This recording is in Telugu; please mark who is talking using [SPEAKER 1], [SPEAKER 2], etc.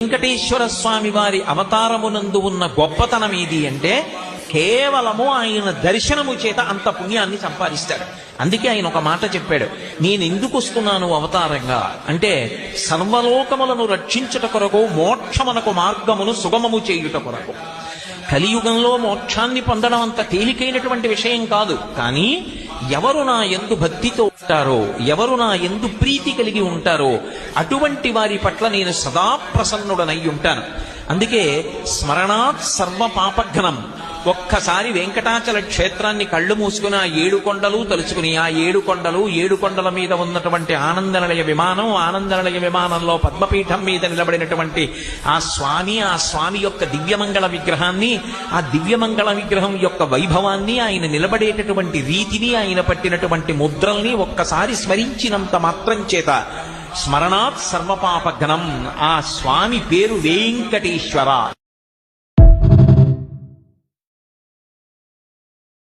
[SPEAKER 1] వెంకటేశ్వర స్వామి వారి అవతారమునందు ఉన్న గొప్పతనం ఏది అంటే కేవలము ఆయన దర్శనము చేత అంత పుణ్యాన్ని సంపాదిస్తాడు. అందుకే ఆయన ఒక మాట చెప్పాడు, నేను ఎందుకు వస్తున్నాను అవతారంగా అంటే సర్వలోకములను రక్షించుట కొరకు, మోక్షమునకు మార్గమును సుగమము చేయుట కొరకు. కలియుగంలో మోక్షాన్ని పొందడం అంత తేలికైనటువంటి విషయం కాదు. కానీ ఎవరు నా యందు భక్తితో ఉంటారో, ఎవరు నా యందు ప్రీతి కలిగి ఉంటారో అటువంటి వారి పట్ల నేను సదా ప్రసన్నుడనై ఉంటాను. అందుకే స్మరణాత్ సర్వ పాపఘ్నం. ఒక్కసారి వెంకటాచల క్షేత్రాన్ని కళ్ళు మూసుకుని ఆ 7 కొండలు తలుచుకుని, ఆ 7 కొండలు, 7 కొండల మీద ఉన్నటువంటి ఆనందనిలయ విమానం, ఆనందనిలయ విమానంలో పద్మపీఠం మీద నిలబడినటువంటి ఆ స్వామి యొక్క దివ్యమంగళ విగ్రహాన్ని, ఆ దివ్యమంగళ విగ్రహం యొక్క వైభవాన్ని, ఆయన నిలబడేటటువంటి రీతిని, ఆయన పట్టినటువంటి ముద్రల్ని ఒక్కసారి స్మరించినంత మాత్రం చేత స్మరణాత్ సర్వపాపఘ్నం, ఆ స్వామి పేరు వెంకటేశ్వర.